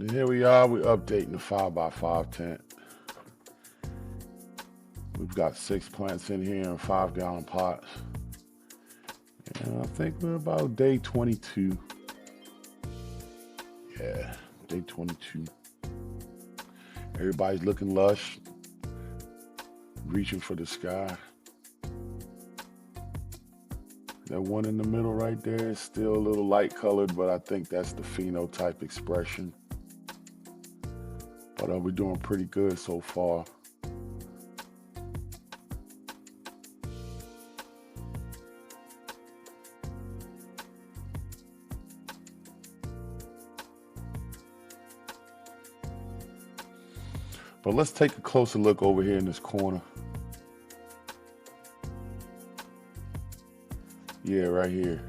And here we are, we're updating the 5x5 tent. We've got 6 plants in here in 5-gallon pots. And I think we're about day 22. Yeah, day 22. Everybody's looking lush, reaching for the sky. That one in the middle right there is still a little light colored, but I think that's the phenotype expression. But we're doing pretty good so far. But let's take a closer look over here in this corner. Yeah, right here.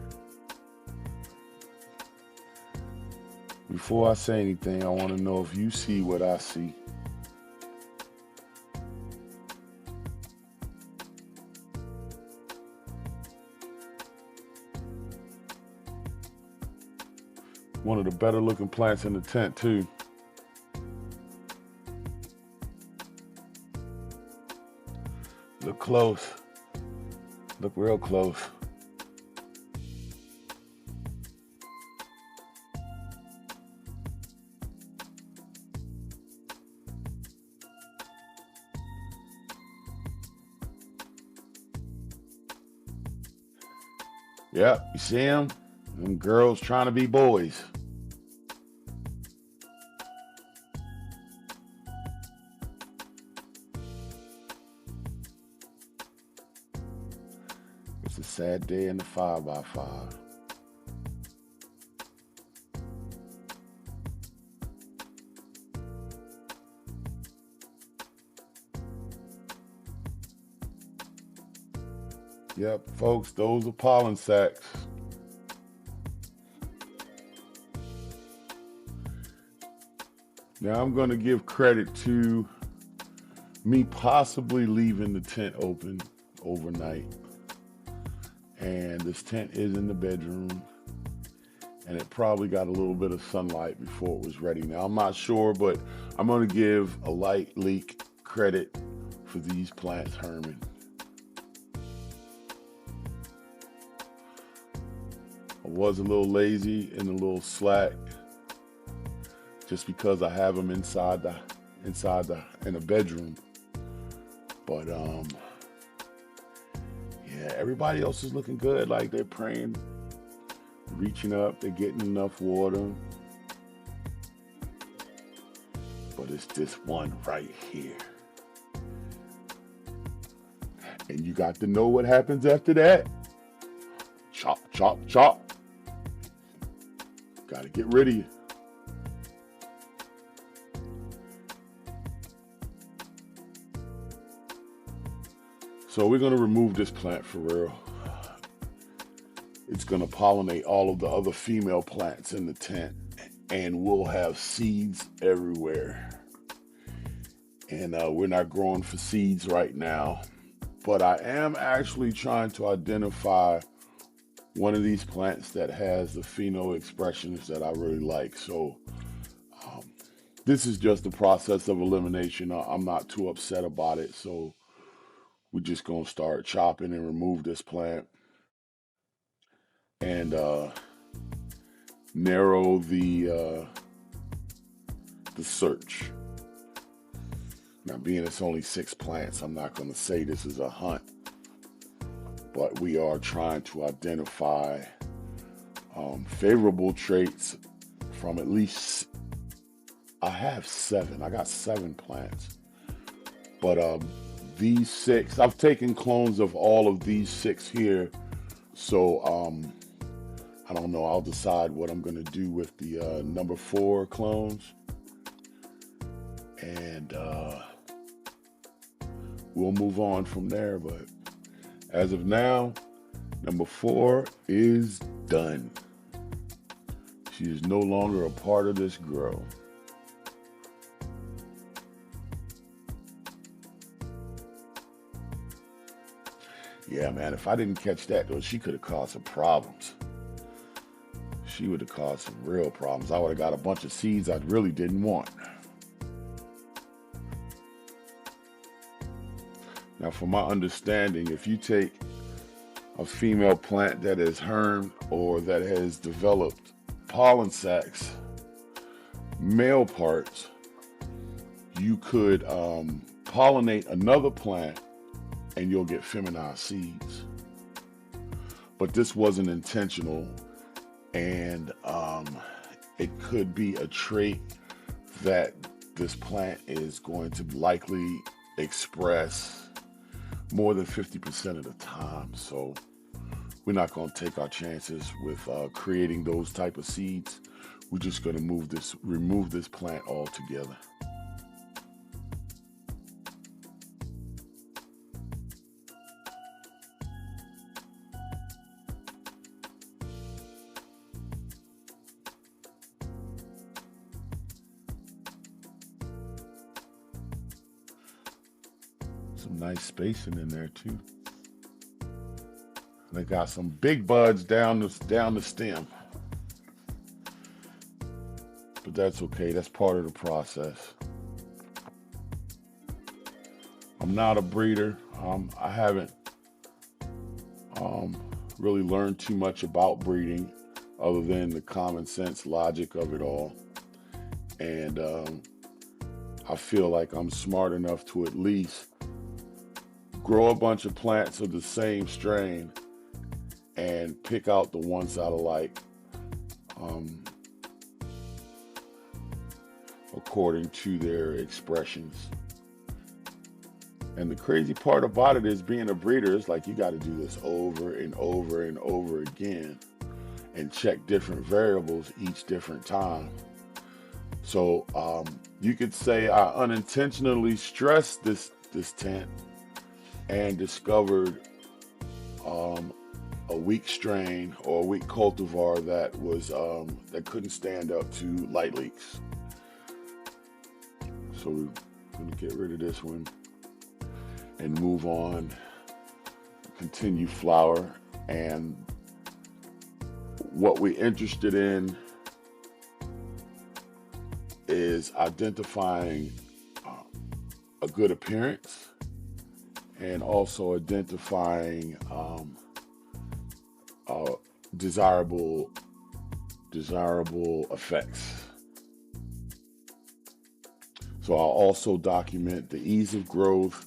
Before I say anything, I want to know if you see what I see. One of the better looking plants in the tent too. Look close. Look real close. Yep, you see them? Them girls trying to be boys. It's a sad day in the 5x5. Yep, folks, those are pollen sacs. Now I'm going to give credit to me possibly leaving the tent open overnight. And this tent is in the bedroom. And it probably got a little bit of sunlight before it was ready. Now I'm not sure, but I'm going to give a light leak credit for these plants herming. I was a little lazy and a little slack just because I have them in the bedroom. But yeah, everybody else is looking good. Like they're praying, reaching up, they're getting enough water. But it's this one right here. And you got to know what happens after that. Chop, chop, chop. Got to get rid of you. So we're going to remove this plant for real. It's going to pollinate all of the other female plants in the tent, and we'll have seeds everywhere. And we're not growing for seeds right now, but I am actually trying to identify one of these plants that has the pheno expressions that I really like. So this is just the process of elimination. I'm not too upset about it. So we're just going to start chopping and remove this plant and narrow the search. Now, being it's only 6 plants, I'm not going to say this is a hunt, but we are trying to identify favorable traits from at least, I have 7. I got 7 plants, but these 6, I've taken clones of all of these 6 here. So I don't know, I'll decide what I'm going to do with the number 4 clones. And we'll move on from there. But as of now, number 4 is done. She is no longer a part of this grow. Yeah, man, if I didn't catch that, though, she could have caused some problems. she would have caused some real problems. I would have got a bunch of seeds I really didn't want. Now, from my understanding, if you take a female plant that is hermed or that has developed pollen sacs, male parts, you could pollinate another plant and you'll get feminized seeds. But this wasn't intentional, and it could be a trait that this plant is going to likely express more than 50% of the time. So we're not going to take our chances with creating those type of seeds. We're just going to remove this plant altogether. Some nice spacing in there too. They got some big buds down the stem, but that's okay. That's part of the process. I'm not a breeder. I haven't really learned too much about breeding, other than the common sense logic of it all. And I feel like I'm smart enough to at least grow a bunch of plants of the same strain and pick out the ones I like according to their expressions. And the crazy part about it is, being a breeder is like you got to do this over and over and over again and check different variables each different time. So you could say I unintentionally stressed this tent and discovered a weak strain or a weak cultivar that was that couldn't stand up to light leaks. So we're gonna get rid of this one and move on, continue flower. And what we're interested in is identifying a good appearance, and also identifying desirable effects. So I'll also document the ease of growth,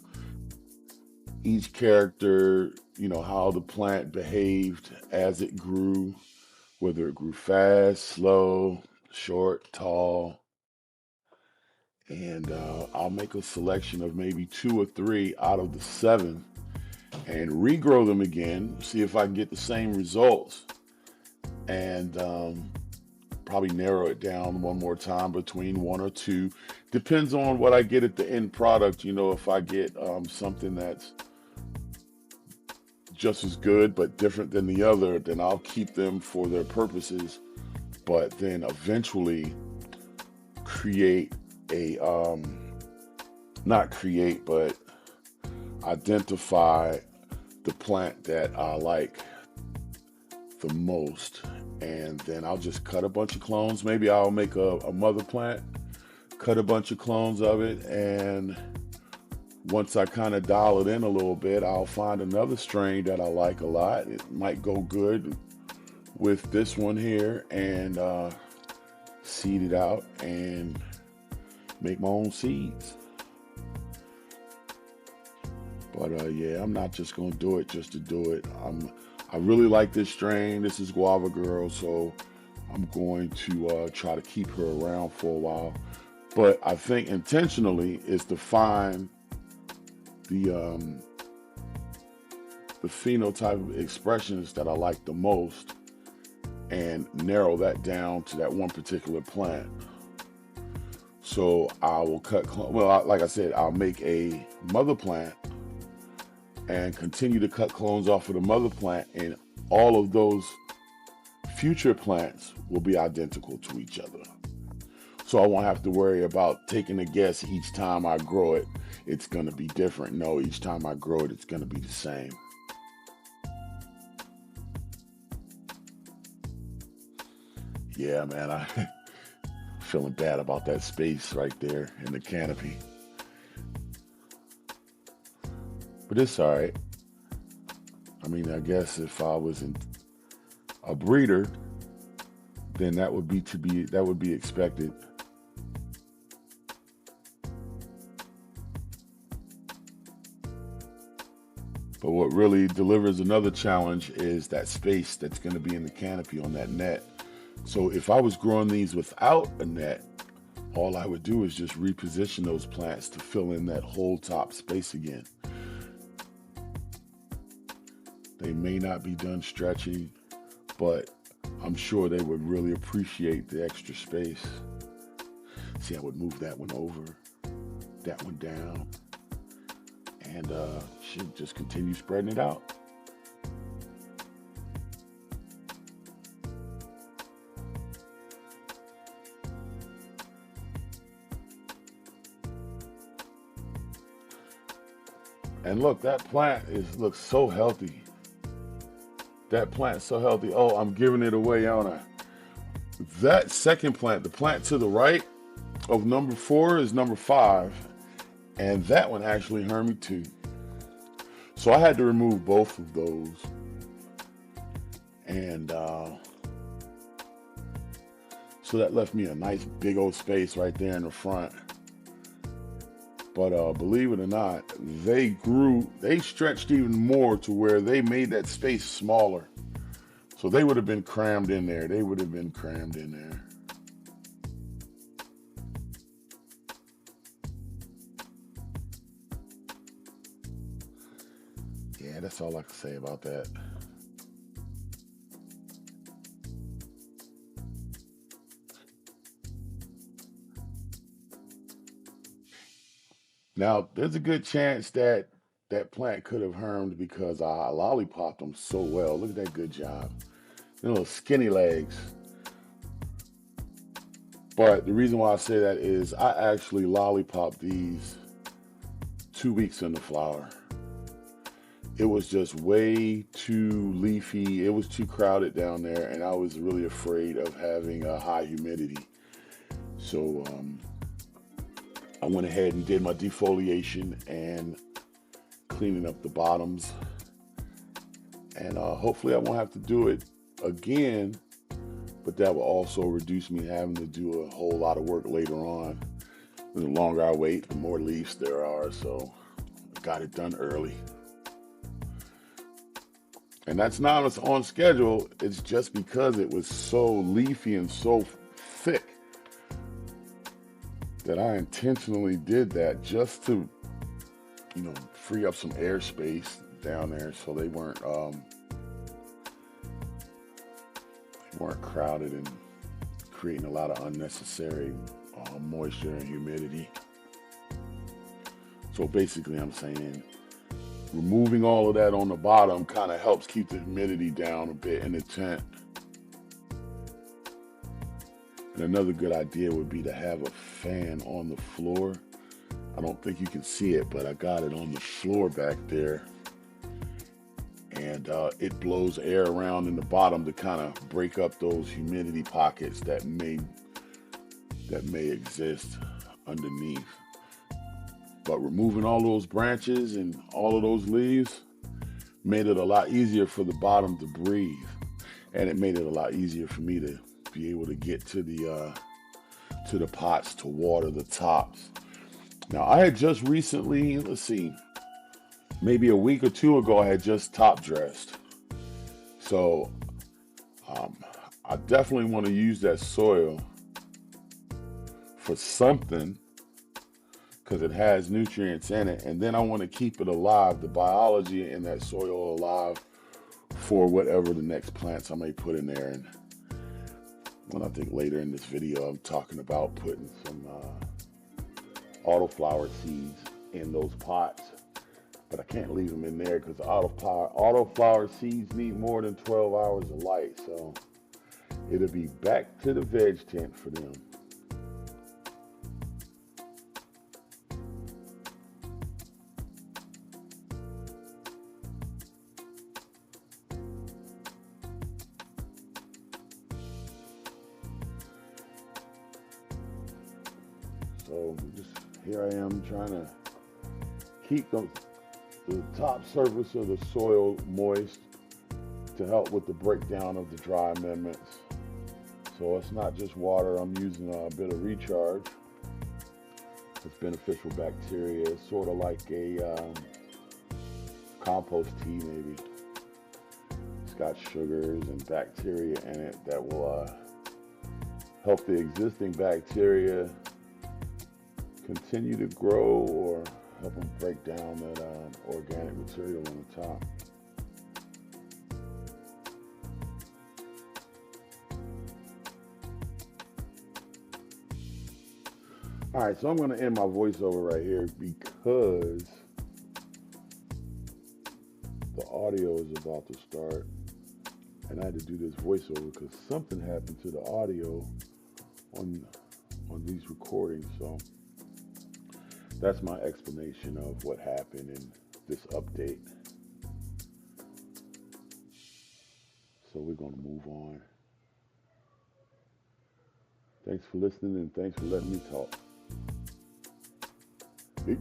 each character, how the plant behaved as it grew, whether it grew fast, slow, short, tall. And I'll make a selection of maybe 2 or 3 out of the 7 and regrow them again, see if I can get the same results, and probably narrow it down one more time between 1 or 2. Depends on what I get at the end product. If I get something that's just as good but different than the other, then I'll keep them for their purposes, but then eventually create but identify the plant that I like the most, and then I'll just cut a bunch of clones. Maybe I'll make a mother plant, cut a bunch of clones of it, and once I kind of dial it in a little bit, I'll find another strain that I like a lot. It might go good with this one here, and seed it out and make my own seeds. But yeah, I'm not just gonna do it just to do it. I really like this strain. This is Guava Girl, so I'm going to try to keep her around for a while. But I think intentionally is to find the phenotype of expressions that I like the most and narrow that down to that one particular plant. So I will like I said, I'll make a mother plant and continue to cut clones off of the mother plant, and all of those future plants will be identical to each other. So I won't have to worry about taking a guess each time I grow it, it's going to be different. No, each time I grow it, it's going to be the same. Yeah, man, I feeling bad about that space right there in the canopy. But it's all right. I mean, I guess if I was a breeder, then that would be expected. But what really delivers another challenge is that space that's going to be in the canopy on that net. So if I was growing these without a net, all I would do is just reposition those plants to fill in that whole top space again. They may not be done stretching, but I'm sure they would really appreciate the extra space. See, I would move that one over, that one down, and should just continue spreading it out. And look, that plant looks so healthy. That plant's so healthy. Oh, I'm giving it away, aren't I? That second plant, the plant to the right of number 4 is number 5. And that one actually hermed too. So I had to remove both of those. And so that left me a nice big old space right there in the front. But believe it or not, they stretched even more to where they made that space smaller. So they would have been crammed in there. Yeah, that's all I can say about that. Now, there's a good chance that that plant could have hermed because I lollipopped them so well. Look at that good job. Little skinny legs. But the reason why I say that is I actually lollipopped these 2 weeks in the flower. It was just way too leafy. It was too crowded down there, and I was really afraid of having a high humidity. So I went ahead and did my defoliation and cleaning up the bottoms. And hopefully I won't have to do it again, but that will also reduce me having to do a whole lot of work later on. The longer I wait, the more leaves there are, so I got it done early. And that's not on schedule, it's just because it was so leafy and so thick that I intentionally did that just to, free up some airspace down there so they weren't crowded and creating a lot of unnecessary moisture and humidity. So basically I'm saying removing all of that on the bottom kind of helps keep the humidity down a bit in the tent. And another good idea would be to have a fan on the floor. I don't think you can see it, but I got it on the floor back there. And it blows air around in the bottom to kind of break up those humidity pockets that may exist underneath. But removing all those branches and all of those leaves made it a lot easier for the bottom to breathe. And it made it a lot easier for me to be able to get to the pots to water the tops. Now I had just recently, maybe a week or 2 ago, I had just top dressed. So I definitely want to use that soil for something because it has nutrients in it. And then I want to keep it alive, the biology in that soil alive for whatever the next plants I may put in there. And when I think later in this video, I'm talking about putting some autoflower seeds in those pots. But I can't leave them in there because autoflower seeds need more than 12 hours of light. So it'll be back to the veg tent for them. So just here I am trying to keep the top surface of the soil moist to help with the breakdown of the dry amendments. So it's not just water, I'm using a bit of recharge. It's beneficial bacteria. It's sort of like a compost tea maybe. It's got sugars and bacteria in it that will help the existing bacteria continue to grow or help them break down that organic material on the top. All right, so I'm going to end my voiceover right here because the audio is about to start, and I had to do this voiceover because something happened to the audio on these recordings. So that's my explanation of what happened in this update. So we're going to move on. Thanks for listening and thanks for letting me talk. Peace.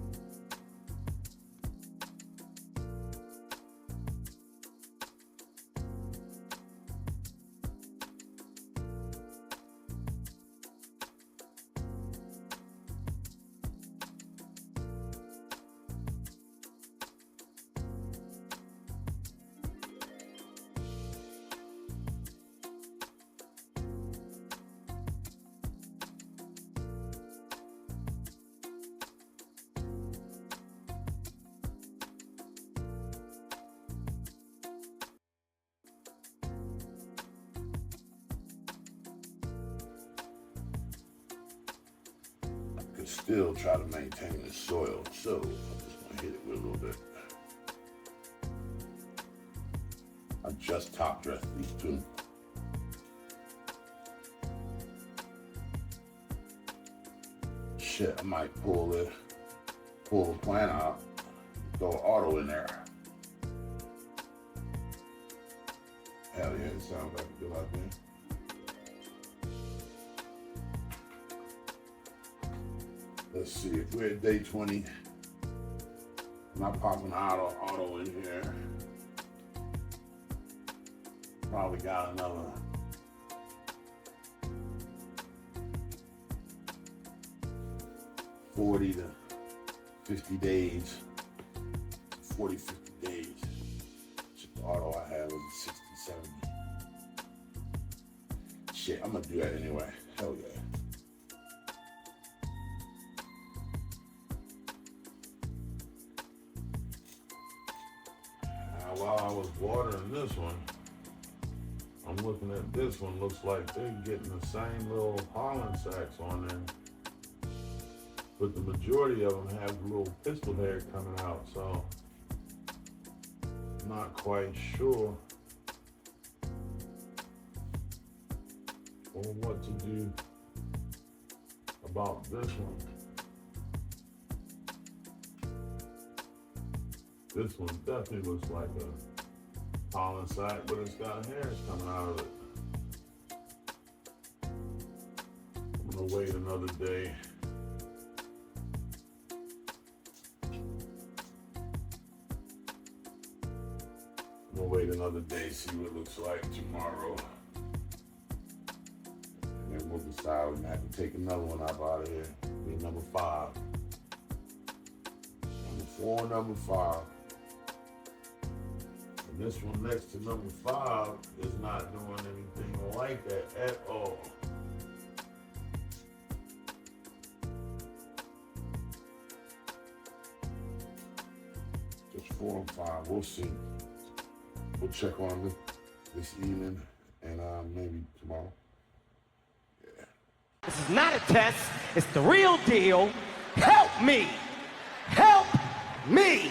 Still try to maintain the soil, so I'm just gonna hit it with a little bit. I just top dressed these two. Shit, I might pull the plant out, throw auto in there. Hell yeah, it sounds like a good idea. Let's see, if we're at day 20, I'm not popping auto in here. Probably got another 40 to 50 days, 40, 50 days. Just the auto I have is 60, 70. Shit, I'm gonna do that anyway, hell yeah. While I was watering this one, I'm looking at this one, looks like they're getting the same little pollen sacs on there. But the majority of them have a little pistol hair coming out, so I'm not quite sure or what to do about this one. This one definitely looks like a pollen sac, but it's got hairs coming out of it. I'm gonna wait another day. I'm gonna wait another day, see what it looks like tomorrow. And then we'll decide we're gonna have to take another one out of here. Be number 5. Number 4, number 5. And this one next to number 5 is not doing anything like that at all. Just 4 and 5, we'll see. We'll check on them this evening and maybe tomorrow. Yeah. This is not a test, it's the real deal. Help me! Help me!